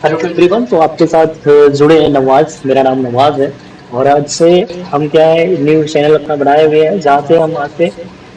Hello everyone. तो आपके साथ जुड़े हैं नवाज। मेरा नाम नवाज है और आज से हम क्या है न्यू चैनल अपना बनाए हुए हैं जहाँ से हम आज से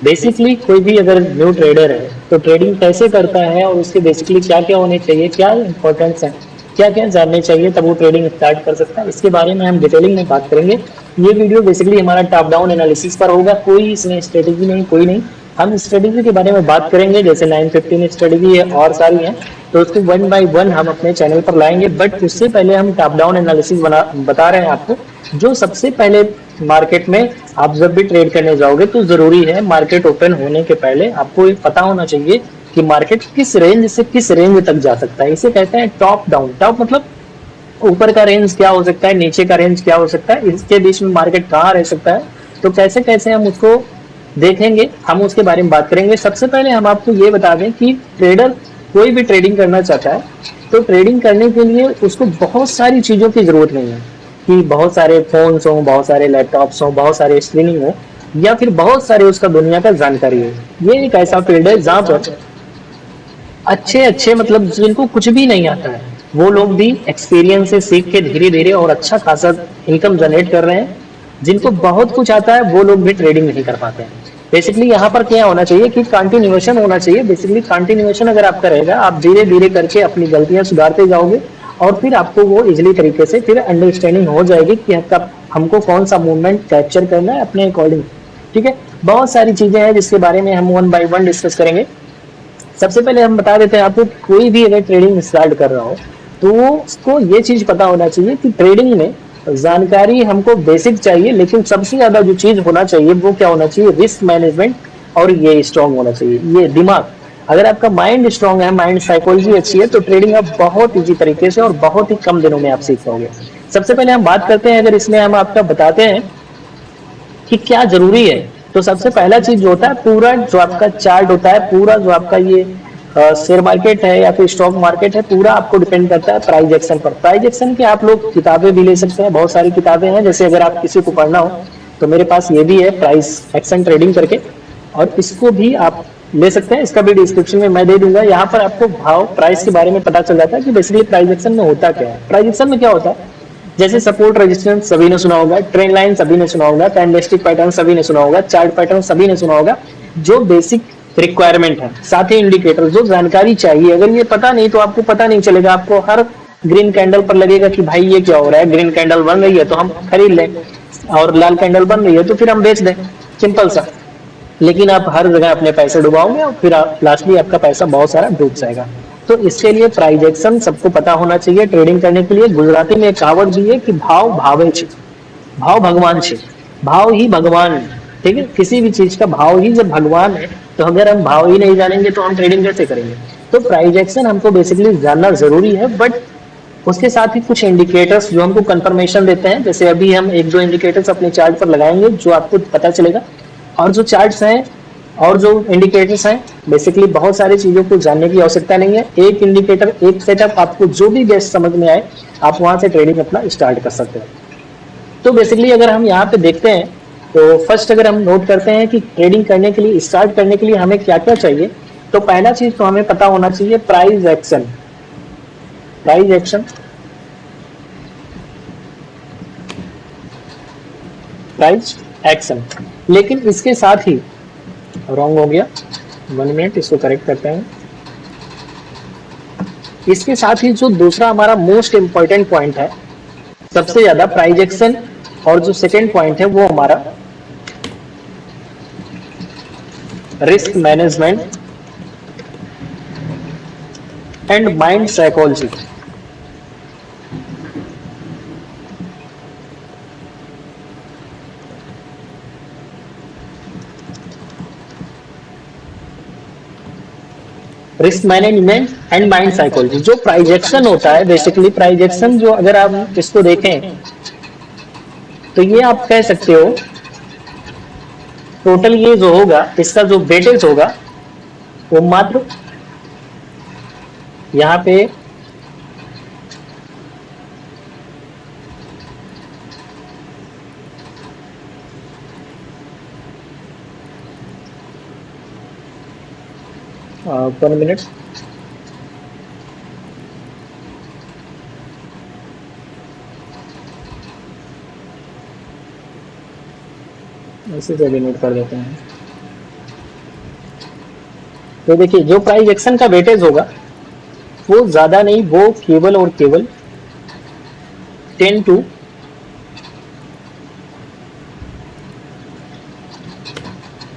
बेसिकली कोई भी अगर न्यू ट्रेडर है तो ट्रेडिंग कैसे करता है और उसके बेसिकली क्या क्या होने चाहिए, क्या इंपॉर्टेंस है, क्या क्या जानने चाहिए तब वो ट्रेडिंग स्टार्ट कर सकता है, इसके बारे में हम डिटेलिंग में बात करेंगे। ये वीडियो बेसिकली हमारा टॉप डाउन एनालिसिस पर होगा, कोई इसमें स्ट्रेटेजी नहीं, कोई नहीं। हम स्ट्रेटेजी के बारे में बात करेंगे, जैसे 915 स्ट्रेटेजी है और सारी है, तो उसको वन बाय वन हम अपने चैनल पर लाएंगे। बट उससे पहले हम टॉप डाउन एनालिसिस बता रहे हैं आपको। जो सबसे पहले मार्केट में आप जब भी ट्रेड करने जाओगे तो जरूरी है मार्केट ओपन होने के पहले आपको ये पता होना चाहिए कि मार्केट किस रेंज से किस रेंज तक जा सकता है। इसे कहते हैं टॉप डाउन। टॉप मतलब ऊपर का रेंज क्या हो सकता है, नीचे का रेंज क्या हो सकता है, इसके बीच में मार्केट कहाँ रह सकता है, तो कैसे कैसे हम उसको देखेंगे, हम उसके बारे में बात करेंगे। सबसे पहले हम आपको ये बता दें कि ट्रेडर कोई भी ट्रेडिंग करना चाहता है तो ट्रेडिंग करने के लिए उसको बहुत सारी चीजों की जरूरत नहीं है कि बहुत सारे फोन्स हो, बहुत सारे लैपटॉप्स हो, बहुत सारे स्क्रीनिंग हो, या फिर बहुत सारे उसका दुनिया का जानकारी हो। ये एक ऐसा फील्ड है जहां पर अच्छे अच्छे मतलब जिनको कुछ भी नहीं आता है वो लोग भी एक्सपीरियंस से सीख के धीरे धीरे और अच्छा खासा इनकम जनरेट कर रहे हैं। जिनको बहुत कुछ आता है वो लोग भी ट्रेडिंग नहीं कर पाते हैं। बेसिकली यहाँ पर क्या होना चाहिए कि कंटिन्यूएशन होना चाहिए। बेसिकली कंटिन्यूएशन अगर आपका रहेगा, आप धीरे धीरे करके अपनी गलतियां सुधारते जाओगे और फिर आपको वो इजिली तरीके से फिर अंडरस्टैंडिंग हो जाएगी कि हमको कौन सा मूवमेंट कैप्चर करना है अपने अकॉर्डिंग। ठीक है, बहुत सारी चीजें हैं जिसके बारे में हम वन बाय वन डिस्कस करेंगे। सबसे पहले हम बता देते हैं आपको, कोई भी अगर ट्रेडिंग स्टार्ट कर रहा हो तो उसको ये चीज पता होना चाहिए कि ट्रेडिंग में जानकारी हमको बेसिक चाहिए, लेकिन सबसे ज्यादा जो चीज होना चाहिए वो क्या होना चाहिए, रिस्क मैनेजमेंट। और ये स्ट्रांग होना चाहिए, ये दिमाग। अगर आपका माइंड स्ट्रांग है, माइंड साइकोलॉजी अच्छी है, तो ट्रेडिंग आप बहुत इजी तरीके से और बहुत ही कम दिनों में आप सीख पाओगे। सबसे पहले हम बात करते हैं, अगर इसमें हम आपका बताते हैं कि क्या जरूरी है, तो सबसे पहला चीज जो होता है, पूरा जो आपका चार्ट होता है, पूरा जो आपका ये शेयर मार्केट है या फिर स्टॉक मार्केट है, पूरा आपको डिपेंड करता है प्राइस एक्शन पर। प्राइस एक्शन की आप लोग किताबें भी ले सकते हैं, बहुत सारी किताबें हैं। जैसे अगर आप किसी को पढ़ना हो तो मेरे पास ये भी है, प्राइस एक्शन ट्रेडिंग करके, और इसको भी आप ले सकते हैं। इसका भी डिस्क्रिप्शन में मैं दे दूंगा। यहाँ पर आपको भाव प्राइस के बारे में पता चल जाता है कि बेसिकली प्राइस एक्शन में होता क्या है। प्राइस एक्शन में क्या होता है, जैसे सपोर्ट रेजिस्टेंस सभी ने सुना होगा, ट्रेंड लाइन सभी ने सुना होगा, कैंडलस्टिक पैटर्न सभी ने सुना होगा, चार्ट पैटर्न सभी ने सुना होगा। जो बेसिक रिक्वायरमेंट है, साथ ही इंडिकेटर जो जानकारी चाहिए, अगर ये पता नहीं तो आपको पता नहीं चलेगा। आपको हर ग्रीन कैंडल पर लगेगा कि भाई ये क्या हो रहा है, ग्रीन कैंडल बन रही है तो हम खरीद लें, और लाल कैंडल बन रही है तो फिर हम बेच दें, सिंपल सा। लेकिन आप हर जगह अपने पैसे डुबाओगे और फिर आप लास्टली आपका पैसा बहुत सारा डूब जाएगा। तो इसके लिए प्राइजेक्शन सबको पता होना चाहिए ट्रेडिंग करने के लिए। गुजराती में एक कहावत भी है कि भाव भावे छे, भाव भगवान छे, भाव ही भगवान है। ठीक है, किसी भी चीज का भाव ही जब भगवान है तो अगर हम भाव ही नहीं जानेंगे तो हम ट्रेडिंग कैसे करेंगे। तो प्राइजेक्शन हमको बेसिकली जानना जरूरी है, बट उसके साथ ही कुछ इंडिकेटर्स जो हमको कंफर्मेशन देते हैं। जैसे अभी हम एक दो इंडिकेटर्स अपने चार्ट पर लगाएंगे जो आपको पता चलेगा। और जो चार्ट्स हैं और जो इंडिकेटर्स हैं, बेसिकली बहुत सारी चीजों को जानने की आवश्यकता नहीं है। एक इंडिकेटर, एक सेटअप, आपको जो भी बेस्ट समझ में आए आप वहां से ट्रेडिंग अपना स्टार्ट कर सकते हैं। तो बेसिकली अगर हम यहाँ पे देखते हैं तो फर्स्ट अगर हम नोट करते हैं कि ट्रेडिंग करने के लिए, स्टार्ट करने के लिए हमें क्या क्या चाहिए, तो पहला चीज तो हमें पता होना चाहिए price action. Price action, price action. लेकिन इसके साथ ही, रॉन्ग हो गया, 1 मिनट, इसको करेक्ट करते हैं। इसके साथ ही जो दूसरा हमारा मोस्ट इंपॉर्टेंट पॉइंट है, सबसे ज्यादा प्राइजेक्शन, और जो सेकेंड पॉइंट है वो हमारा risk management and mind psychology. Risk management and mind psychology. जो प्राइजेक्शन होता है, बेसिकली प्राइजेक्शन जो अगर आप इसको देखें तो ये आप कह सकते हो टोटल ये जो होगा, इसका जो वेटेज होगा वो मात्र यहाँ पे 1 मिनट, ऐसे से भी नोट कर देते हैं। तो देखिए जो प्राइस एक्शन का वेटेज होगा वो ज्यादा नहीं, वो केवल और केवल 10 to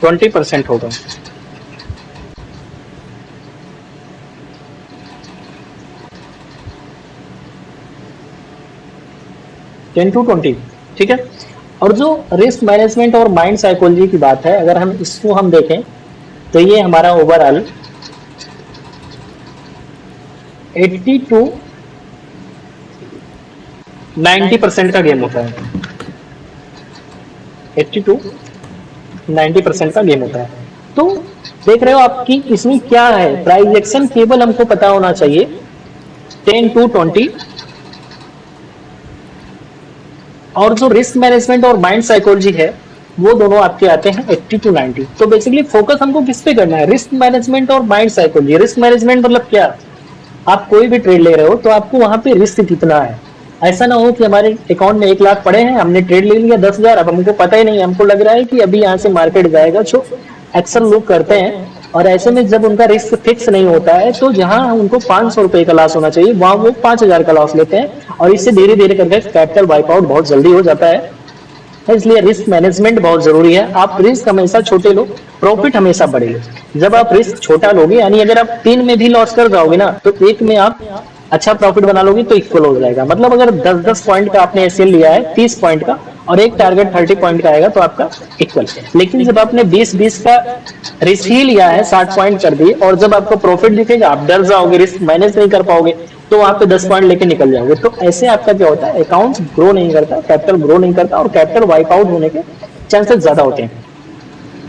20% होगा। टेन टू ट्वेंटी, ठीक है। और जो रिस्क मैनेजमेंट और माइंड साइकोलॉजी की बात है, अगर हम इसको हम देखें तो ये हमारा ओवरऑल 80 to 90% का गेम होता है। 80 to 90% का गेम होता है। तो देख रहे हो आपकी इसमें क्या है, प्राइस एक्शन केवल हमको पता होना चाहिए 10 to 20, और जो रिस्क मैनेजमेंट और माइंड साइकोलॉजी है वो दोनों आपके आते हैं 80 to 90। तो बेसिकली फोकस हमको किस पे करना है, रिस्क मैनेजमेंट और माइंड साइकोलॉजी। रिस्क मैनेजमेंट मतलब क्या, आप कोई भी ट्रेड ले रहे हो तो आपको वहां पे रिस्क कितना है। ऐसा ना हो कि हमारे अकाउंट में 1 लाख पड़े हैं, हमने ट्रेड ले लिया 10,000, अब हमको पता ही नहीं, हमको लग रहा है कि अभी यहाँ से मार्केट जाएगा। जो अक्सर लोग करते हैं, और ऐसे में जब उनका रिस्क फिक्स नहीं होता है तो जहां उनको 500 रुपए का लॉस होना चाहिए वहां वो 5,000 का लॉस लेते हैं, और इससे धीरे धीरे करके कैपिटल वाइप आउट बहुत जल्दी हो जाता है। इसलिए रिस्क मैनेजमेंट बहुत जरूरी है। आप रिस्क हमेशा छोटे लो, प्रॉफिट हमेशा बड़े लो। जब आप रिस्क छोटा लोगे, यानी अगर आप 3 में भी लॉस कर जाओगे ना, तो 1 में आप अच्छा प्रॉफिट बना लोगे तो इक्वल हो जाएगा। मतलब अगर 10-10 पॉइंट का आपने एसएल लिया है 30 पॉइंट का, और एक टारगेट 30 पॉइंट का आएगा तो आपका इक्वल। लेकिन जब आपने 20-20 का रिस्क ही लिया है, 60 पॉइंट कर दिए, और जब आपको प्रॉफिट दिखेगा आप डर जाओगे, रिस्क मैनेज नहीं कर पाओगे, तो आप पे 10 पॉइंट लेके निकल जाओगे। तो ऐसे आपका क्या होता है, अकाउंट ग्रो नहीं करता, कैपिटल ग्रो नहीं करता, और कैपिटल वाइप आउट होने के चांसेस ज्यादा होते हैं।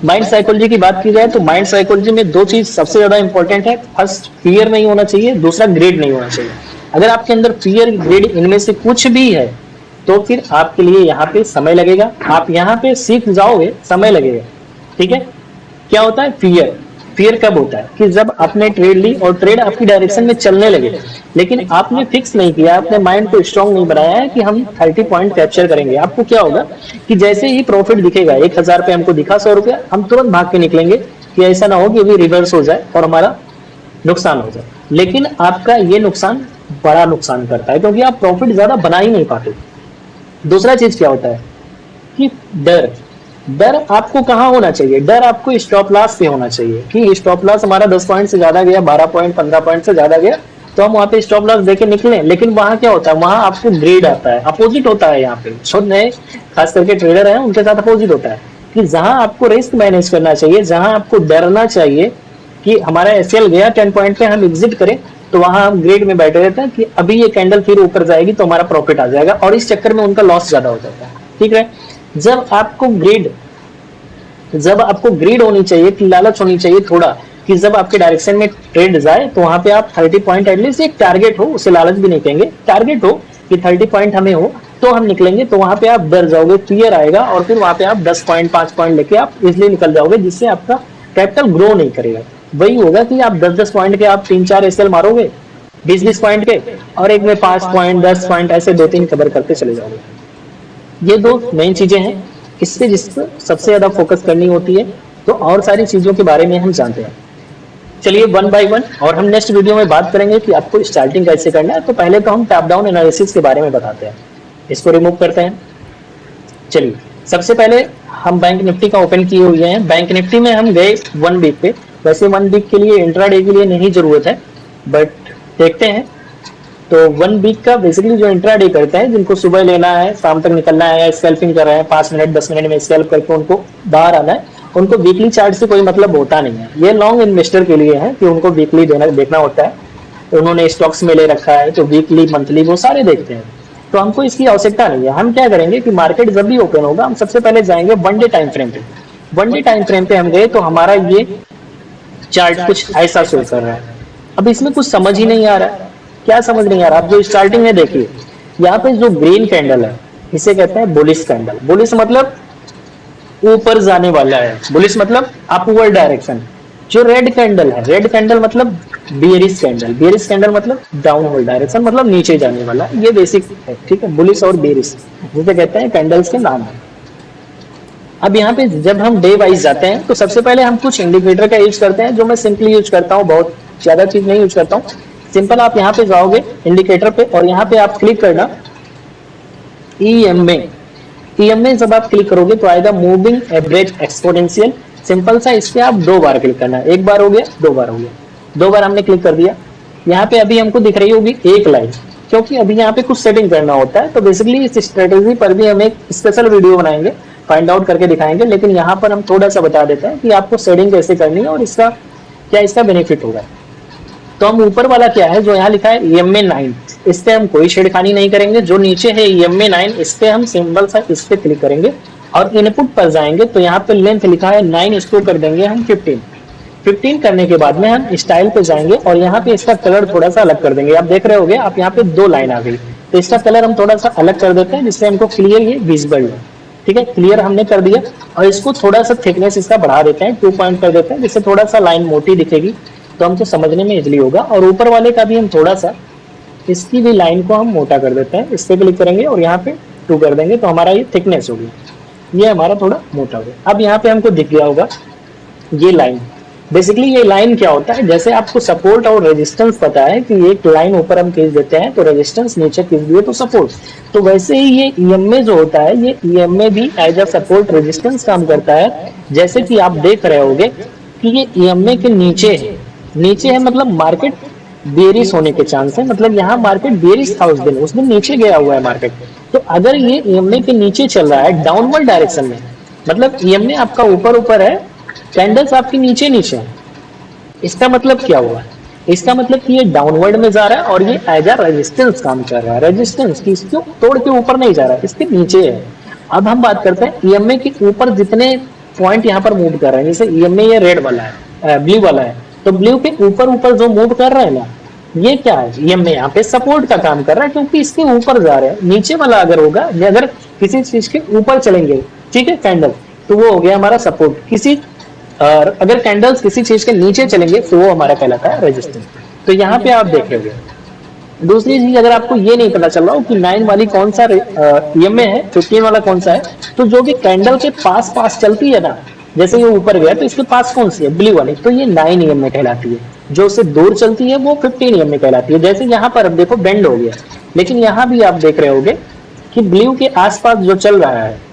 माइंड साइकोलॉजी की बात की जाए तो माइंड साइकोलॉजी में 2 चीज सबसे ज्यादा इंपॉर्टेंट है। फर्स्ट, फियर नहीं होना चाहिए, दूसरा ग्रेड नहीं होना चाहिए। अगर आपके अंदर फियर ग्रेड इनमें से कुछ भी है तो फिर आपके लिए यहाँ पे समय लगेगा, आप यहाँ पे सीख जाओगे, समय लगेगा, ठीक है। क्या होता है फियर, फियर कब होता है कि जब आपने ट्रेड ली और ट्रेड आपकी डायरेक्शन में चलने लगे, लेकिन आपने फिक्स नहीं किया, अपने माइंड को स्ट्रांग नहीं बनाया है कि हम 30 पॉइंट कैप्चर करेंगे। आपको क्या होगा कि जैसे ही प्रॉफिट दिखेगा, 1,000 पे हमको दिखा 100 रुपया, हम तुरंत भाग के निकलेंगे कि ऐसा ना हो कि अभी रिवर्स हो जाए और हमारा नुकसान हो जाए। लेकिन आपका ये नुकसान बड़ा नुकसान करता है, क्योंकि आप प्रॉफिट ज्यादा बना ही नहीं पाते। दूसरा चीज क्या होता है कि डर, डर आपको कहाँ होना चाहिए, डर आपको स्टॉप लॉस पे होना चाहिए कि स्टॉप लॉस हमारा 10 पॉइंट से ज्यादा गया, 12 पॉइंट 15 पॉइंट से ज्यादा गया, तो हम वहां पे स्टॉप लॉस देके निकले। लेकिन वहां क्या होता है, वहां आपको ग्रेड आता है, अपोजिट होता है। यहाँ पे जो नए खास करके ट्रेडर है उनके साथ अपोजिट होता है कि जहां आपको रिस्क मैनेज करना चाहिए, जहां आपको डरना चाहिए कि हमारा एसएल गया 10 पॉइंट पे, हम एग्जिट करें, तो वहां हम ग्रेड में बैठे रहते हैं कि अभी ये कैंडल फिर ऊपर जाएगी तो हमारा प्रॉफिट आ जाएगा, और इस चक्कर में उनका लॉस ज्यादा हो जाता है, ठीक है। जब आपको ग्रीड होनी चाहिए कि लालच होनी चाहिए थोड़ा, कि जब आपके डायरेक्शन में ट्रेड जाए तो वहां पे आप 30 पॉइंट एटलीस्ट एक टारगेट हो, उसे लालच भी नहीं कहेंगे, टारगेट हो कि 30 पॉइंट हमें हो तो हम निकलेंगे, तो वहां पे आप डर जाओगे, फियर आएगा, और फिर वहां पे आप 10 पॉइंट 5 पॉइंट लेके आप इजिली निकल जाओगे, जिससे आपका कैपिटल ग्रो नहीं करेगा। वही होगा कि आप 10-10 पॉइंट के आप 3-4 एसएल मारोगे, 20-20 पॉइंट के, और एक में 5 पॉइंट 10 पॉइंट ऐसे 2-3 कवर करते चले जाओगे। ये 2 मेन चीजें हैं, इससे जिसको सबसे ज्यादा फोकस करनी होती है। तो और सारी चीजों के बारे में हम जानते हैं। चलिए 1 बाय 1, और हम नेक्स्ट वीडियो में बात करेंगे कि आपको स्टार्टिंग कैसे करना है। तो पहले तो हम टॉप डाउन एनालिसिस के बारे में बताते हैं, इसको रिमूव करते हैं। चलिए सबसे पहले हम बैंक निफ्टी का ओपन किए हुए हैं। बैंक निफ्टी में हम गए 1 वीक पे, वैसे 1 वीक के लिए इंट्राडे के लिए नहीं जरूरत है, बट देखते हैं। तो 1 वीक का बेसिकली जो इंट्राडे करते हैं, जिनको सुबह लेना है शाम तक निकलना है, स्कैल्पिंग कर रहे हैं 5 मिनट 10 मिनट में स्कैल्प करके उनको बाहर आना है, उनको वीकली चार्ट से कोई मतलब होता नहीं है। ये लॉन्ग इन्वेस्टर के लिए है कि उनको वीकली देखना होता है, उन्होंने स्टॉक्स में ले रखा है तो वीकली मंथली वो सारे देखते हैं, तो हमको इसकी आवश्यकता नहीं है। हम क्या करेंगे कि मार्केट जब भी ओपन होगा हम सबसे पहले जाएंगे 1 डे टाइम फ्रेम पे। 1 डे टाइम फ्रेम पे हम गए तो हमारा ये चार्ट कुछ ऐसा शो कर रहा है। अब इसमें कुछ समझ ही नहीं आ रहा है, क्या समझ नहीं आ रहा। आप जो स्टार्टिंग में देखिए, यहाँ पे जो ग्रीन कैंडल है इसे कहते हैं बुलिश कैंडल। बुलिश मतलब ऊपर जाने वाला है, बुलिश मतलब अपवर्ड डायरेक्शन। जो रेड कैंडल है, रेड कैंडल मतलब बियरिश कैंडल, बियरिश कैंडल मतलब डाउनवर्ड डायरेक्शन, मतलब नीचे जाने वाला। ये बेसिक है, ठीक है। बुलिश और बियरिश जिसे कहते हैं कैंडल्स के नाम है। अब यहाँ पे जब हम डे वाइज जाते हैं तो सबसे पहले हम कुछ इंडिकेटर का यूज करते हैं, जो मैं सिंपली यूज करता हूँ, बहुत ज्यादा चीज नहीं यूज करता हूँ। सिंपल आप यहाँ पे जाओगे इंडिकेटर पे और यहाँ पे आप क्लिक करना EMA। EMA जब आप क्लिक करोगे तो आएगा मूविंग एवरेज एक्सपोनेंशियल। सिंपल सा, इस पे आप 2 बार क्लिक करना है, एक बार हो गया, 2 बार हो गया, 2 बार हमने क्लिक कर दिया। यहाँ पे अभी हमको दिख रही होगी एक लाइन, क्योंकि अभी यहाँ पे कुछ सेटिंग करना होता है। तो बेसिकली इस स्ट्रेटेजी पर भी हम एक स्पेशल वीडियो बनाएंगे, फाइंड आउट करके दिखाएंगे, लेकिन यहाँ पर हम थोड़ा सा बता देते हैं कि आपको सेटिंग कैसे करनी है और इसका क्या इसका बेनिफिट होगा। तो हम ऊपर वाला क्या है जो यहाँ लिखा है EMA 9, इस पे हम कोई छेड़खानी नहीं करेंगे। जो नीचे है EMA 9, इस पे हम सिंबल सा इस पे क्लिक करेंगे और इनपुट पर जाएंगे तो यहाँ पे लेंथ लिखा है 9, इसको कर देंगे हम 15 करने के बाद में हम स्टाइल पे जाएंगे और यहाँ पे इसका कलर थोड़ा सा अलग कर देंगे। आप देख रहे होगे, आप यहाँ पे 2 लाइन आ गई, तो इसका कलर हम थोड़ा सा अलग कर देते हैं जिससे हमको क्लियर ये विजिबल है। ठीक है, क्लियर हमने कर दिया और इसको थोड़ा सा थिकनेस इसका बढ़ा देते हैं, 2 पॉइंट कर देते हैं, जिससे थोड़ा सा लाइन मोटी दिखेगी तो हमको समझने में इजली होगा। और ऊपर वाले का भी हम थोड़ा सा इसकी भी लाइन को हम मोटा कर देते हैं, इस पे क्लिक करेंगे और यहाँ पे 2 कर देंगे तो हमारा ये थिकनेस होगी, ये हमारा थोड़ा मोटा हो गया। अब यहाँ पे हमको दिख गया होगा ये लाइन। बेसिकली ये लाइन क्या होता है, जैसे आपको सपोर्ट और रेजिस्टेंस पता है कि एक लाइन ऊपर हम खींच देते हैं तो रेजिस्टेंस नीचे खींच दिए तो सपोर्ट, तो वैसे ही ये EMA जो होता है, ये EMA भी एज अ सपोर्ट रेजिस्टेंस काम करता है। जैसे कि आप देख रहे होगे कि ये EMA के नीचे है, नीचे है मतलब मार्केट बेरिश होने के चांस है, मतलब यहाँ मार्केट बेरिश था उस दिन नीचे गया हुआ है मार्केट। तो अगर ये EMA के नीचे चल रहा है डाउनवर्ड डायरेक्शन में, मतलब EMA आपका ऊपर है, कैंडल्स आपकी नीचे नीचे है, इसका मतलब क्या हुआ, इसका मतलब कि ये डाउनवर्ड में जा रहा है और ये एज अ रेजिस्टेंस काम कर रहा है। रेजिस्टेंस की इसको तोड़ के ऊपर नहीं जा रहा है, इसके नीचे है। अब हम बात करते हैं EMA के ऊपर जितने पॉइंट यहाँ पर मूव कर रहे हैं, जैसे EMA ये रेड वाला है, ब्लू वाला है, तो ब्लू के ऊपर जो मूव कर रहा है ना, ये क्या है, EMA यहाँ पे सपोर्ट का काम कर रहा है क्योंकि इसके ऊपर जा रहे हैं। नीचे वाला अगर होगा, अगर किसी चीज के ऊपर चलेंगे, ठीक है, कैंडल, तो वो हो गया हमारा सपोर्ट। किसी और अगर कैंडल्स किसी चीज के नीचे चलेंगे तो वो हमारा कहलाता है रेजिस्टेंस। तो यहाँ पे आप देख रहे हो। दूसरी चीज, अगर आपको ये नहीं पता चल रहा हो कि 9 वाली कौन सा EMA है, 15 वाला कौन सा है, तो जो भी कैंडल के पास चलती है ना, जैसे ये ऊपर गया तो इसके पास कौन सी है, ब्लू वाली, तो ये 9 EMA कहलाती है। जो उससे दूर चलती है वो 15 EMA कहलाती है। जैसे यहाँ पर अब देखो बेंड हो गया, लेकिन यहाँ भी आप देख रहे होगे कि ब्लू के आसपास जो चल रहा है,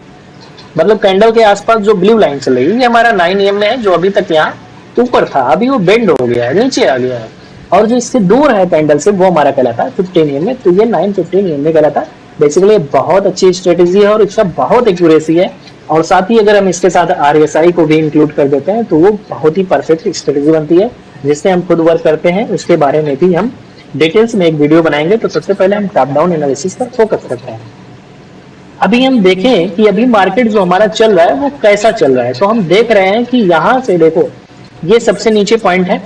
मतलब कैंडल के आसपास जो ब्लू लाइन चल रही है, ये हमारा 9 EMA है, जो अभी तक यहाँ ऊपर था, अभी वो बेंड हो गया है, नीचे आ गया है। और जो इससे दूर है कैंडल से, वो हमारा कहलाता है 15 EMA। तो ये 9-15 EMA कहलाता है। बेसिकली बहुत अच्छी स्ट्रेटेजी है और इसका बहुत एक्यूरेसी है। और साथ ही अगर हम इसके साथ RSI को भी इंक्लूड कर देते हैं तो वो बहुत ही परफेक्ट स्ट्रेटेजी बनती है, जिससे हम खुद वर्क करते हैं। उसके बारे में भी हम डिटेल्स में एक वीडियो बनाएंगे। तो सबसे पहले हम टॉप डाउन एनालिसिस पर फोकस करते हैं। अभी हम देखें कि अभी मार्केट जो हमारा चल रहा है वो कैसा चल रहा है। तो हम देख रहे हैं कि यहाँ से देखो, ये सबसे नीचे पॉइंट है,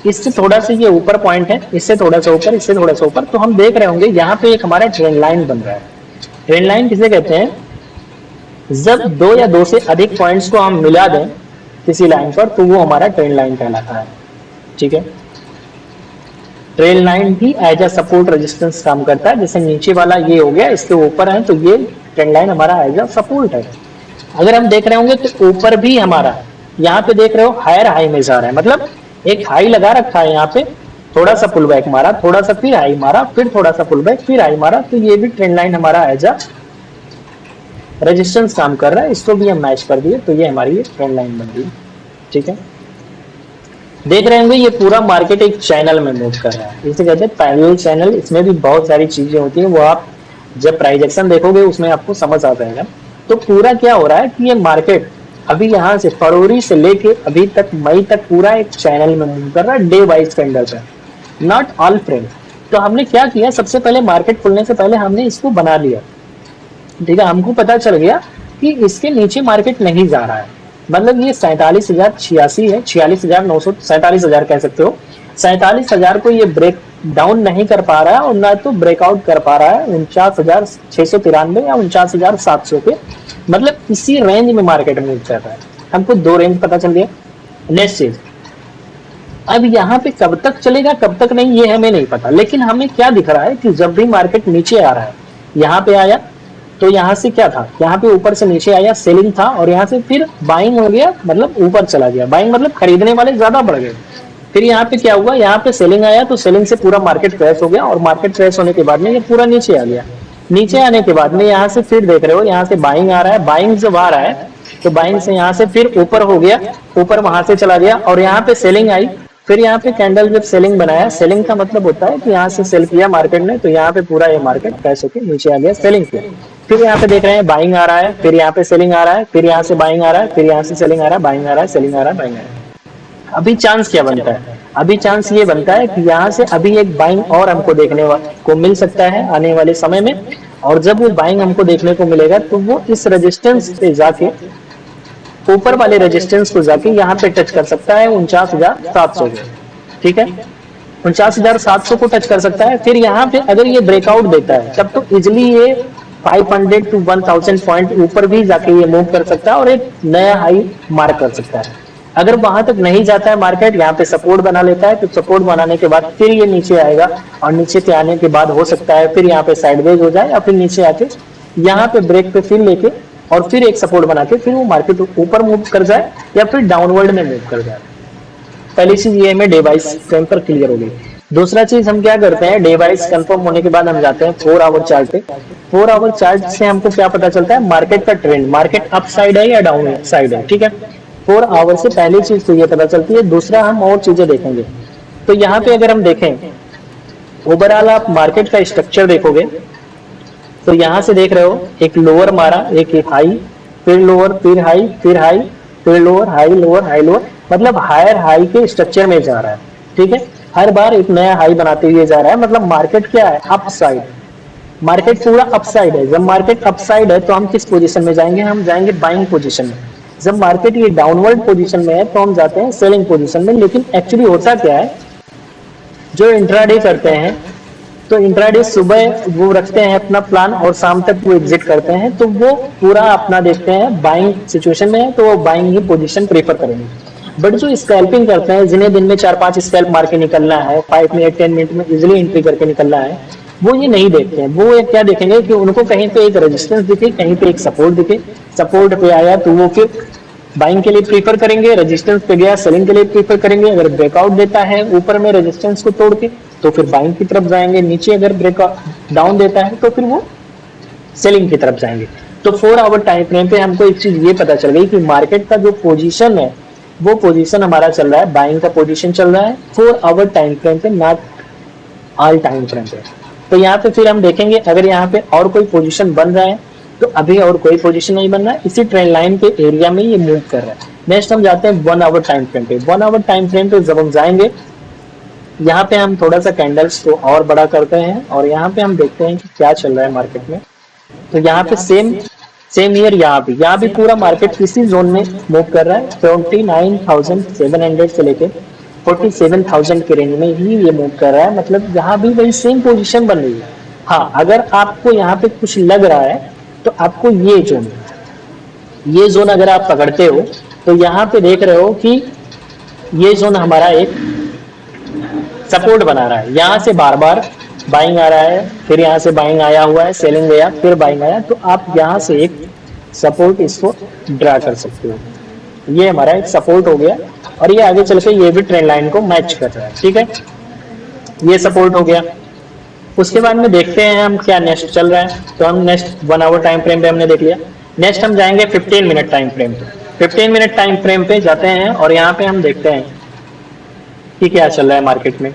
इससे थोड़ा सा ये ऊपर पॉइंट है, इससे थोड़ा सा ऊपर, इससे थोड़ा सा ऊपर। तो हम देख रहे होंगे यहाँ पे एक हमारा ट्रेंड लाइन बन रहा है। ट्रेंड लाइन किसे कहते हैं, जब 2 या 2 से अधिक पॉइंट्स को हम मिला दें किसी लाइन पर तो वो हमारा ट्रेंड लाइन कहलाता है। ठीक है, ट्रेल लाइन भी एज अ सपोर्ट रेजिस्टेंस काम करता है। जैसे नीचे वाला ये हो गया, इसके ऊपर है, तो ये ट्रेंड लाइन हमारा एज अ सपोर्ट है। अगर हम देख रहे होंगे तो ऊपर भी हमारा, यहाँ पे देख रहे हो हायर हाई में जा रहा है, मतलब एक हाई लगा रखा है, यहाँ पे थोड़ा सा पुल बैक मारा, थोड़ा सा फिर हाई मारा, फिर थोड़ा सा पुल बैक, फिर हाई मारा, तो ये भी ट्रेंड लाइन हमारा एज अ रेजिस्टेंस काम कर रहा है। इसको भी हम मैच कर दिए तो ये हमारी ट्रेंड लाइन बन गई। ठीक है, देख रहे होंगे ये पूरा मार्केट एक चैनल में मूव कर रहा है, इसे कहते हैं पैरेलल चैनल। इसमें भी बहुत सारी चीजें होती हैं, वो आप जब प्राइस एक्शन देखोगे उसमें आपको समझ आ जाएगा। तो पूरा क्या हो रहा है कि ये मार्केट अभी यहाँ से फरवरी से लेके अभी तक मई तक पूरा एक चैनल में मूव कर रहा है, डे वाइज कैंडल पे, नॉट ऑल फ्रेम। तो हमने क्या किया, सबसे पहले मार्केट खुलने से पहले हमने इसको बना लिया। ठीक है, हमको पता चल गया कि इसके नीचे मार्केट नहीं जा रहा है, मतलब ये 47,086 है, 46,900, 47,000 कह सकते हो। 47,000 को ये ब्रेक डाउन नहीं कर पा रहा है और ना तो ब्रेकआउट कर पा रहा है 49,693 या 49,700 पे, मतलब इसी रेंज में मार्केट मूव कर रहा है। हमको 2 रेंज पता चल गया। नेक्स्ट चीज, अब यहाँ पे कब तक चलेगा कब तक नहीं ये हमें नहीं पता, लेकिन हमें क्या दिख रहा है कि जब भी मार्केट नीचे आ रहा है, यहाँ पे आया, तो यहाँ से क्या था, यहाँ पे ऊपर से नीचे आया सेलिंग था और यहाँ से फिर बाइंग हो गया, मतलब ऊपर चला गया। बाइंग मतलब खरीदने वाले ज्यादा बढ़ गए। फिर यहाँ पे क्या हुआ, यहाँ पे सेलिंग आया तो सेलिंग से पूरा मार्केट क्रैश हो गया और मार्केट क्रैश होने के बाद में ये पूरा नीचे आ गया। नीचे आने के बाद में यहाँ से फिर देख रहे हो, यहाँ से बाइंग आ रहा है। बाइंग जब आ रहा है तो बाइंग से यहाँ से फिर ऊपर हो गया, ऊपर वहां से चला गया और यहाँ पे सेलिंग आई। फिर यहाँ पे कैंडल जब सेलिंग बनाया, सेलिंग का मतलब होता है कि यहाँ से सेल किया मार्केट ने, तो यहाँ पे पूरा ये मार्केट क्रैश होकर नीचे आ गया सेलिंग पे। फिर यहाँ पे देख रहे हैं बाइंग आ रहा है, फिर यहाँ पे सेलिंग आ रहा है, फिर यहाँ से बाइंग आ रहा है, फिर यहाँ से सेलिंग आ रहा है, बाइंग आ रहा है, सेलिंग आ रहा है, बाइंग आ रहा है। अभी चांस क्या बनता है, अभी चांस ये बनता है कि यहाँ से अभी एक बाइंग और हमको देखने को मिल सकता है आने वाले समय में। और जब वो बाइंग हमको देखने को मिलेगा तो वो इस रेजिस्टेंस पे जाके, ऊपर वाले रेजिस्टेंस को जाके यहाँ पे टच कर सकता है 49,700 को। ठीक है, 49,700 को टच कर सकता है। फिर यहाँ पे अगर ये ब्रेकआउट देता है तब तो इजिली ये 500 to 1000 पॉइंट ऊपर भी जाके ये मूव कर सकता है और एक नया हाई मार्क कर सकता है। अगर वहां तक नहीं जाता है मार्केट, यहाँ पे सपोर्ट बना लेता है, तो सपोर्ट बनाने के बाद फिर ये नीचे आएगा और नीचे के आने के बाद हो सकता है फिर यहाँ पे साइडवेज हो जाए या फिर नीचे आके यहाँ पे ब्रेक पे फिर लेके और फिर एक सपोर्ट बना के फिर वो मार्केट ऊपर मूव कर जाए या फिर डाउनवर्ड में मूव कर जाए। पहली चीज ये हमें डे वाइज फ्रेम पर क्लियर हो गई। दूसरा चीज हम क्या करते हैं, डे वाइज कंफर्म होने के बाद हम जाते हैं 4 आवर चार्ट पे। 4 आवर चार्ट से हमको क्या पता चलता है, मार्केट का ट्रेंड, मार्केट अप साइड है या डाउन साइड है। ठीक है, 4 आवर से पहली चीज तो ये पता चलती है। दूसरा हम और चीजें देखेंगे। तो यहाँ पे अगर हम देखें ओवरऑल आप मार्केट का स्ट्रक्चर देखोगे तो यहाँ से देख रहे हो एक लोअर मारा, एक हाई, फिर लोअर, फिर हाई, फिर हाई, फिर lower, high, lower, high, lower, मतलब हायर हाई के स्ट्रक्चर में जा रहा है। ठीक है, हर बार एक नया हाई बनाते हुए जा रहा है, मतलब मार्केट क्या है, अप साइड। मार्केट पूरा अप साइड है। जब मार्केट अप साइड है तो हम किस पोजीशन में जाएंगे, हम जाएंगे बाइंग पोजीशन में। जब मार्केट ये डाउनवर्ड पोजीशन में है तो हम जाते हैं सेलिंग पोजीशन में। लेकिन एक्चुअली होता क्या है, जो इंट्राडे करते हैं तो इंट्राडे सुबह वो रखते हैं अपना प्लान और शाम तक वो एग्जिट करते हैं, तो वो पूरा अपना देखते हैं बाइंग सिचुएशन में है तो वो बाइंग ही पोजीशन प्रेफर करेंगे। बट जो स्कैल्पिंग करते हैं, जिन्हें दिन में 4-5 स्कैल्प मार के निकलना है, 5 मिनट 10 मिनट में इजिली एंट्री करके निकलना है, वो ये नहीं देखते हैं। वो क्या देखेंगे कि उनको कहीं पे एक रेजिस्टेंस दिखे, कहीं पे एक सपोर्ट दिखे, सपोर्ट पे आया तो वो फिर बाइंग के लिए प्रीफर करेंगे, रेजिस्टेंस पे गया सेलिंग के लिए प्रीफर करेंगे। अगर ब्रेकआउट देता है ऊपर में रेजिस्टेंस को तोड़ के तो फिर बाइंग की तरफ जाएंगे। नीचे अगर ब्रेकआउट डाउन देता है तो फिर वो सेलिंग की तरफ जाएंगे। तो 4 आवर टाइम फ्रेम पे हमको एक चीज ये पता चल गई कि मार्केट का जो पोजीशन है वो पोजीशन हमारा चल रहा है, बाइंग का पोजीशन चल रहा है 4 आवर टाइम फ्रेम पे, नॉट ऑल टाइम फ्रेम पे। तो यहाँ पे फिर हम देखेंगे अगर यहाँ पे और कोई पोजीशन बन रहा है तो अभी और कोई पोजीशन नहीं बन रहा है, इसी ट्रेंड लाइन के एरिया में ये मूव कर रहा है। नेक्स्ट हम जाते हैं 1 आवर टाइम फ्रेम पे। 1 आवर टाइम फ्रेम पे जब हम जाएंगे, यहाँ पे हम थोड़ा सा कैंडल्स को और बड़ा करते हैं और यहाँ पे हम देखते हैं कि क्या चल रहा है मार्केट में। तो यहाँ पे सेम ईयर यहाँ भी पूरा मार्केट इसी जोन में मूव कर रहा है। 29,700 से लेके 47,000 के रेंज में ही ये मूव कर रहा है, मतलब यहाँ भी वही सेम पोजीशन बन रही है। हाँ, अगर आपको यहाँ पे कुछ लग रहा है तो आपको ये जोन अगर आप पकड़ते हो तो यहाँ पे देख रहे हो कि ये जोन हमारा एक सपोर्ट बना रहा है। यहाँ से बार बार बाइंग आ रहा है, फिर यहाँ से बाइंग आया हुआ है, सेलिंग गया, फिर बाइंग आया, तो आप यहाँ से एक सपोर्ट इसको ड्रा कर सकते हो। ये हमारा एक सपोर्ट हो गया और ये आगे चल के ये भी ट्रेंड लाइन को मैच कर रहा है। ठीक है, ये सपोर्ट हो गया। उसके बाद में देखते हैं हम क्या नेक्स्ट चल रहा है। तो हम नेक्स्ट 1 आवर टाइम फ्रेम पे हमने देख लिया। नेक्स्ट हम जाएंगे 15 मिनट टाइम फ्रेम पे। 15 मिनट टाइम फ्रेम पे जाते हैं और यहाँ पे हम देखते हैं कि क्या चल रहा है मार्केट में।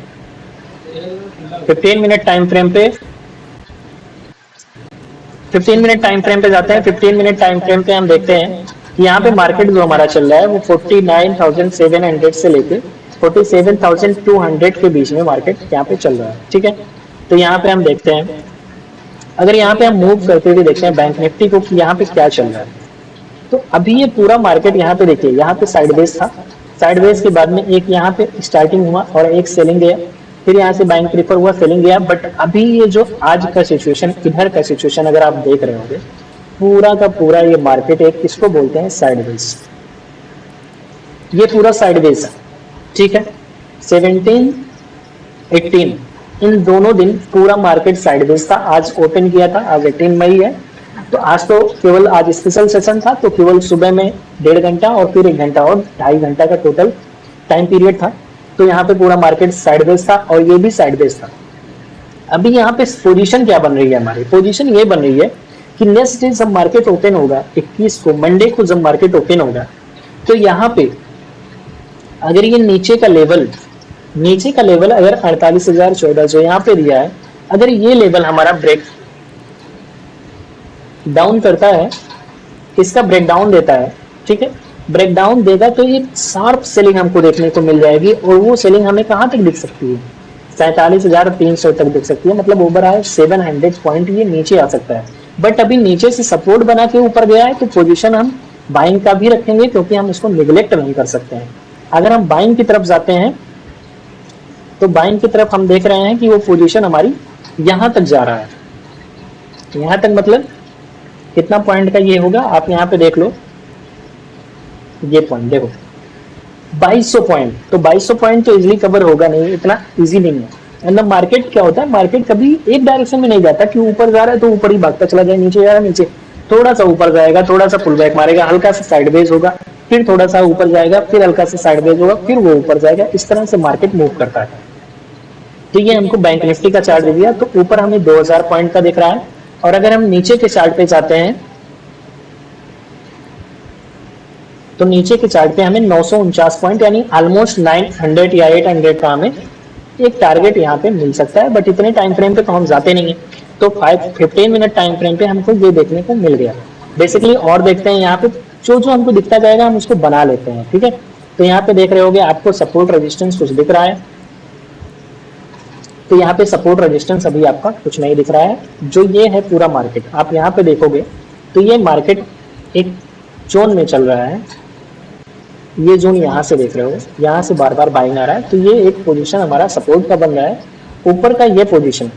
15 मिनट टाइम फ्रेम पे 15 मिनट टाइम फ्रेम पे जाते हैं। 15 मिनट टाइम फ्रेम पे हम देखते हैं कि यहाँ पे मार्केट जो हमारा चल रहा है वो 49,700 से लेके 47,200 के बीच में मार्केट यहाँ पे चल रहा है। ठीक है, तो यहाँ पे हम देखते हैं, अगर यहाँ पे हम मूव करते हुए देखते हैं बैंक निफ्टी को कि यहाँ पे क्या चल रहा है। तो अभी ये पूरा मार्केट यहाँ पे देखिए, यहाँ पे साइडवेज था, साइडवेज के बाद में एक यहाँ पे स्टार्टिंग हुआ और एक सेलिंग गया, फिर यहाँ से बाइंग प्रीफर हुआ, सेलिंग गया। बट अभी ये जो आज का सिचुएशन, इधर का सिचुएशन अगर आप देख रहे होंगे, पूरा का पूरा ये मार्केट एक किसको बोलते हैं, साइडवेज। ये पूरा साइडवेज है। ठीक है, 17, 18 इन दोनों दिन पूरा मार्केट साइडवेज था। आज ओपन किया था, आज 18 मई है तो आज तो केवल आज स्पेशल सेशन था, तो केवल सुबह में 1.5 घंटा और फिर 1 घंटा और 2.5 घंटा का टोटल टाइम पीरियड था। तो यहाँ पे पूरा मार्केट साइडवेज था और ये भी साइडवेज था। अभी यहाँ पे पोजीशन क्या बन रही है, हमारी पोजीशन ये बन रही है कि नेक्स्ट डे जब मार्केट ओपन होगा 21 को, मंडे को जब मार्केट ओपन होगा, तो यहाँ पे अगर ये नीचे का लेवल अगर 48,014 जो यहाँ पे दिया है, अगर ये लेवल हमारा ब्रेक डाउन करता है, इसका ब्रेक डाउन देता है, ठीक है, ब्रेक डाउन देगा तो ये शार्प सेलिंग हमको देखने को मिल जाएगी। और वो सेलिंग हमें कहाँ तक दिख सकती है, 47,300 तक दिख सकती है। मतलब ओवरऑल 700 पॉइंट ये नीचे आ सकता है। बट अभी नीचे से सपोर्ट बना के ऊपर गया है, तो पोजीशन हम बाइंग का भी रखेंगे, क्योंकि हम उसको निगलेक्ट नहीं कर सकते हैं। अगर हम बाइंग की तरफ जाते हैं, तो बाइंग की तरफ हम देख रहे हैं कि वो पोजीशन हमारी यहाँ तक जा रहा है। यहाँ तक मतलब कितना पॉइंट का ये होगा, आप यहाँ पे देख लो, ये पॉइंट देखो 2200 पॉइंट। तो 2200 पॉइंट तो इजीली कवर होगा नहीं, इतना इजी नहीं है। मतलब मार्केट क्या होता है, मार्केट कभी एक डायरेक्शन में नहीं जाता कि ऊपर जा रहा है तो ऊपर ही भागता चला जाए, नीचे जा रहा है नीचे, थोड़ा सा ऊपर जाएगा, थोड़ा सा पुल बैक मारेगा, हल्का सा साइडवेज होगा, फिर थोड़ा सा ऊपर जाएगा, फिर हल्का सा साइडवेज होगा, फिर वो ऊपर जाएगा। इस तरह से मार्केट मूव करता है। ठीक है, हमको बैंक निफ्टी का चार्ट दे दिया, तो ऊपर हमें 2000 पॉइंट का दिख रहा है। और अगर हम नीचे के चार्ट पे जाते हैं, तो नीचे के चार्ट पे हमें 949 पॉइंट यानी ऑलमोस्ट 900 या 800 का हमें एक टारगेट यहाँ पे मिल सकता है। बट इतने टाइम फ्रेम पे तो हम जाते नहीं है, तो 15 मिनट टाइम फ्रेम पे हमको ये देखने को मिल गया बेसिकली। और देखते हैं यहाँ पे जो जो हमको दिखता जाएगा हम उसको बना लेते हैं। ठीक है, तो यहाँ पे देख रहे होगे आपको सपोर्ट रेजिस्टेंस कुछ दिख रहा है, तो यहाँ पे सपोर्ट रेजिस्टेंस अभी आपका कुछ नहीं दिख रहा है। जो ये है पूरा मार्केट, आप यहाँ पे देखोगे तो ये मार्केट एक जोन में चल रहा है। ये जोन यहाँ से देख रहे हो, यहाँ से बार बार बाइंग आ रहा है, तो ये एक पोजीशन हमारा सपोर्ट का बन रहा है। ऊपर का ये पोजीशन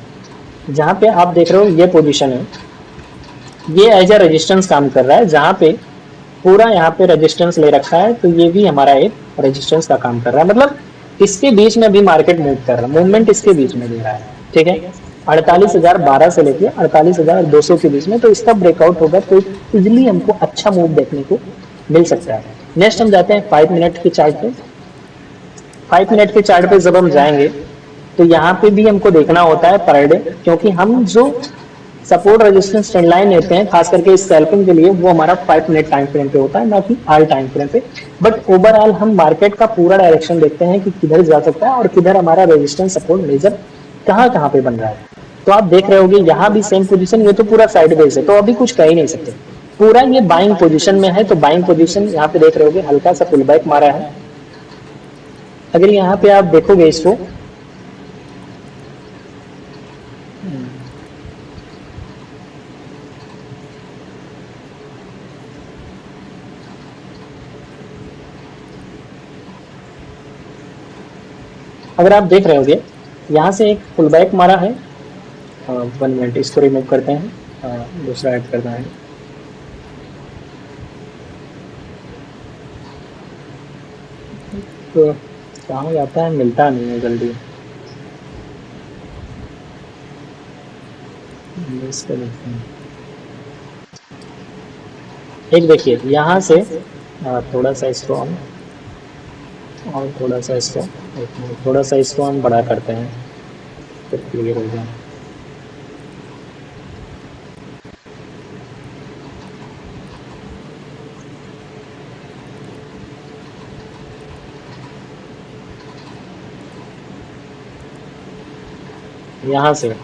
जहाँ पे आप देख रहे हो, ये पोजीशन है, ये एज ए रेजिस्टेंस काम कर रहा है, जहाँ पे पूरा यहाँ पे रेजिस्टेंस ले रखा है, तो ये भी हमारा एक रेजिस्टेंस का काम कर रहा है। मतलब इसके बीच में अभी मार्केट मूव कर रहा है, मूवमेंट इसके बीच में दे रहा है। ठीक है, 48,012 से लेके 48,200 के बीच में, तो इसका ब्रेकआउट होगा तो इजिली हमको अच्छा मूव देखने को मिल सकता है। नेक्स्ट हम जाते हैं 5 मिनट के चार्ट पे। 5 मिनट के चार्ट पे जब हम जाएंगे, तो यहाँ पे भी हमको देखना होता है पर डे, क्योंकि हम जो सपोर्ट रेजिस्टेंस ट्रेंड लाइन लेते हैं खास करके इस स्कैल्पिंग के लिए, वो हमारा 5 मिनट टाइम फ्रेम पे होता है, ना कि ऑल टाइम फ्रेम पे। बट ओवरऑल हम मार्केट का पूरा डायरेक्शन देखते हैं कि किधर जा सकता है और किधर हमारा रेजिस्टेंस सपोर्ट मेजर कहाँ कहाँ पे बन रहा है। तो आप देख रहे होगे यहाँ भी सेम पोजीशन, ये तो पूरा साइडवेज है, तो अभी कुछ कह ही नहीं सकते, पूरा ये बाइंग पोजीशन में है। तो बाइंग पोजीशन यहाँ पे देख रहे होगे हल्का सा पुल बैक मारा है। अगर यहाँ पे आप देखोगे इसको, अगर आप देख रहे होगे यहाँ से एक पुल बैक मारा है। 1 मिनट, इसको रिमूव करते हैं, दूसरा ऐड करना है। तो कहाँ जाता है, मिलता नहीं है जल्दी। एक देखिए यहाँ से थोड़ा सा इसको हम और थोड़ा सा इसको हम बड़ा करते हैं, तो क्लियर हो जाए। यहाँ से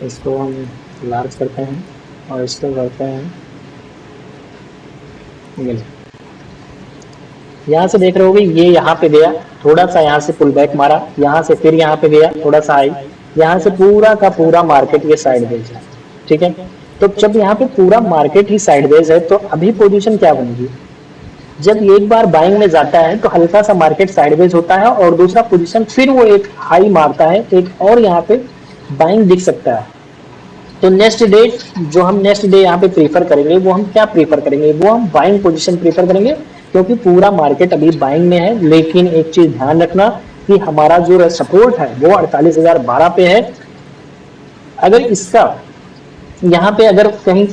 इसको हम लार्ज करते हैं और इसको करते हैं मिल। यहाँ से देख रहे होगे ये यहाँ पे गया, थोड़ा सा यहाँ से पुल बैक मारा, यहाँ से फिर यहाँ पे गया, थोड़ा सा आई, यहाँ से पूरा का पूरा मार्केट ये साइडवेज है। ठीक है, तो जब यहाँ पे पूरा मार्केट ही साइडवेज है, तो अभी पोजीशन क्या बनेगी, जब एक बार बाइंग में जाता है तो हल्का सा मार्केट साइडवेज होता है और दूसरा पोजीशन फिर वो एक हाई मारता है, एक और यहाँ पे बाइंग दिख सकता है। तो नेक्स्ट डे जो हम नेक्स्ट डे यहाँ पे प्रीफर करेंगे, वो हम क्या प्रीफर करेंगे, वो हम बाइंग पोजीशन प्रीफर करेंगे, क्योंकि पूरा मार्केट अभी बाइंग में है। लेकिन एक चीज ध्यान रखना कि हमारा जो सपोर्ट है वो 48,012 पे है। अगर इसका यहाँ पे अगर कहीं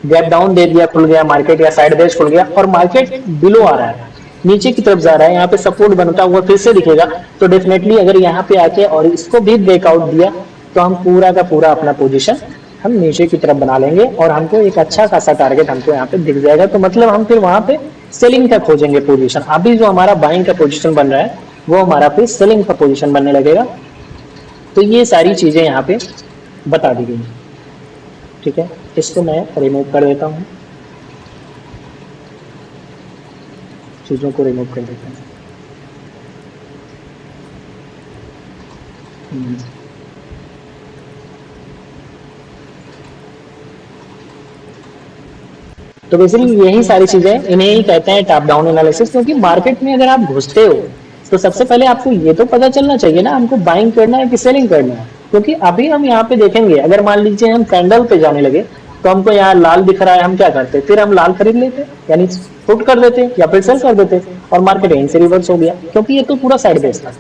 गैप डाउन दे दिया, खुल गया मार्केट या साइड बेस खुल गया और मार्केट बिलो आ रहा है, नीचे की तरफ जा रहा है, यहाँ पे सपोर्ट बनता हुआ फिर से दिखेगा, तो डेफिनेटली अगर यहाँ पे आके और इसको भी ब्रेकआउट दिया तो हम पूरा का पूरा अपना पोजीशन हम नीचे की तरफ बना लेंगे और हमको एक अच्छा खासा टारगेट हमको यहाँ पे दिख जाएगा। तो मतलब हम फिर वहां पे सेलिंग का खोजेंगे पोजीशन। अभी जो हमारा बाइंग का पोजीशन बन रहा है वो हमारा फिर सेलिंग का पोजीशन बनने लगेगा। तो ये सारी चीजें यहाँ पे बता दी गई। ठीक है, इसको मैं रिमूव कर देता हूँ, चीजों को रिमूव कर देता हूँ। तो बेसिकली यही सारी चीजें, इन्हें ही कहते हैं टॉप डाउन एनालिसिस। क्योंकि मार्केट में अगर आप घुसते हो तो सबसे पहले आपको ये तो पता चलना चाहिए ना हमको बाइंग करना है कि सेलिंग करना है। क्योंकि अभी हम यहाँ पे देखेंगे, अगर मान लीजिए हम कैंडल पे जाने लगे तो हमको यहाँ लाल दिख रहा है, हम क्या करते, फिर हम लाल खरीद लेते, यानी पुट कर देते या फिर सेल कर देते और मार्केट यहीं से रिवर्स हो गया, क्योंकि ये तो पूरा साइड बेस था।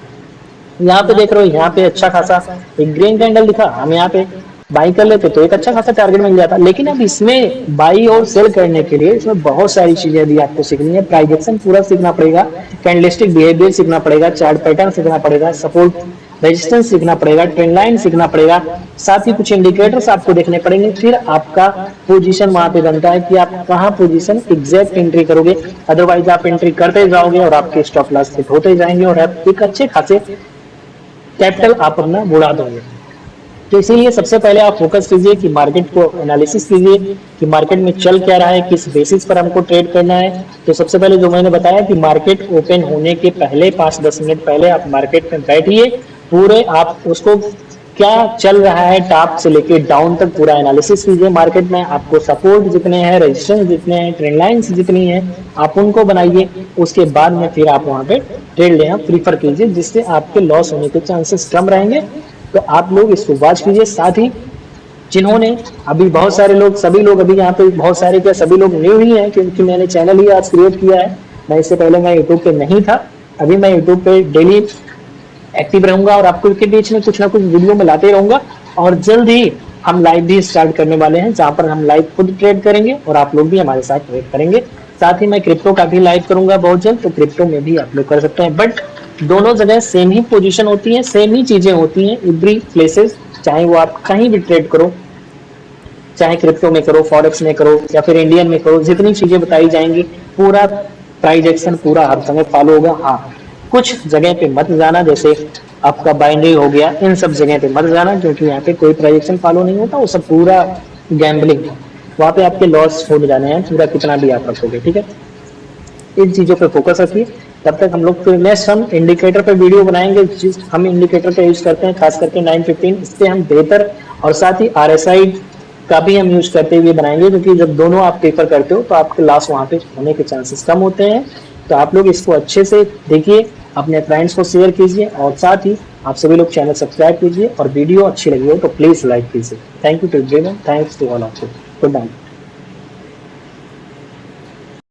यहाँ पे देख रहे हो, यहाँ पे अच्छा खासा एक ग्रीन कैंडल दिखा, हम यहाँ पे बाई कर लेते तो एक अच्छा खासा टारगेट मिल जाता। लेकिन अब इसमें बाई और सेल करने के लिए इसमें बहुत सारी चीजें अभी आपको सीखनी है। प्राइस एक्शन पूरा सीखना पड़ेगा, कैंडलस्टिक बिहेवियर सीखना पड़ेगा, चार्ट पैटर्न सीखना पड़ेगा, सपोर्ट रेजिस्टेंस सीखना पड़ेगा, ट्रेंड लाइन सीखना पड़ेगा, साथ ही कुछ इंडिकेटर्स आपको देखने पड़ेंगे। फिर आपका पोजीशन वहां पे बनता है कि आप कहाँ पोजीशन एग्जैक्ट एंट्री करोगे। अदरवाइज आप एंट्री करते जाओगे और आपके स्टॉप लॉस हिट होते जाएंगे और आप एक अच्छे खासे कैपिटल आप अपना बुढ़ा दोगे। तो इसीलिए सबसे पहले आप फोकस कीजिए कि मार्केट को एनालिसिस कीजिए कि मार्केट में चल क्या रहा है, किस बेसिस पर हमको ट्रेड करना है। तो सबसे पहले जो मैंने बताया कि मार्केट ओपन होने के पहले 5-10 मिनट पहले आप मार्केट में बैठिए, पूरे आप उसको क्या चल रहा है टॉप से लेके डाउन तक पूरा एनालिसिस कीजिए। मार्केट में आपको सपोर्ट जितने हैं, रेजिस्टेंस जितने हैं, ट्रेंड लाइंस जितनी हैं, आप उनको बनाइए। उसके बाद में फिर आप वहां पे ट्रेड लेना प्रीफर कीजिए, जिससे आपके लॉस होने के चांसेस कम रहेंगे। तो आप लोग इसको वॉच कीजिए। साथ ही जिन्होंने अभी बहुत सारे लोग, सभी लोग अभी यहाँ पे बहुत सारे क्या सभी लोग न्यू ही हैं, क्योंकि मैंने चैनल ही आज क्रिएट किया है। मैं इससे पहले मैं यूट्यूब पे नहीं था, अभी मैं यूट्यूब पे डेली एक्टिव रहूंगा और आपको के बीच में कुछ ना कुछ वीडियो में लाते रहूंगा। और जल्द ही हम लाइव भी स्टार्ट करने वाले हैं, जहां पर हम लाइव खुद ट्रेड करेंगे और आप लोग भी हमारे साथ ट्रेड करेंगे। साथ ही मैं क्रिप्टो का भी लाइव करूंगा बहुत जल्द, तो क्रिप्टो में भी आप लोग कर सकते हैं। बट दोनों जगह सेम ही पोजीशन होती है, सेम ही चीजें होती हैं एवरी प्लेसेस, चाहे वो आप कहीं भी ट्रेड करो, चाहे क्रिप्टो में करो, फॉरेक्स में करो या फिर इंडियन में करो, जितनी चीजें बताई जाएंगी पूरा प्राइस एक्शन पूरा हर समय फॉलो होगा। हाँ, कुछ जगह पे मत जाना, जैसे आपका बाइनरी हो गया, इन सब जगह पे मत जाना, क्योंकि यहाँ पे कोई प्राइस एक्शन फॉलो नहीं होता, वो सब पूरा गैम्बलिंग है, वहाँ पे आपके लॉस हो जाने हैं पूरा, कितना भी आप रखोगे। ठीक है, इन चीजों पे फोकस रखिए। तब तक हम लोग फिर नेक्स्ट हम इंडिकेटर पे वीडियो बनाएंगे। जिस हम इंडिकेटर का यूज करते हैं खास करके 915, इससे हम बेहतर और साथ ही RSI का भी हम यूज करते हुए बनाएंगे, क्योंकि जब दोनों आप प्रेफर करते हो तो आपके लॉस वहाँ पे होने के चांसेस कम होते हैं। तो आप लोग इसको अच्छे से देखिए, अपने फ्रेंड्स को शेयर कीजिए और साथ ही आप सभी लोग चैनल सब्सक्राइब कीजिए और वीडियो अच्छी लगी हो तो प्लीज लाइक कीजिए। Thank you to everyone, thanks to all of you, good night.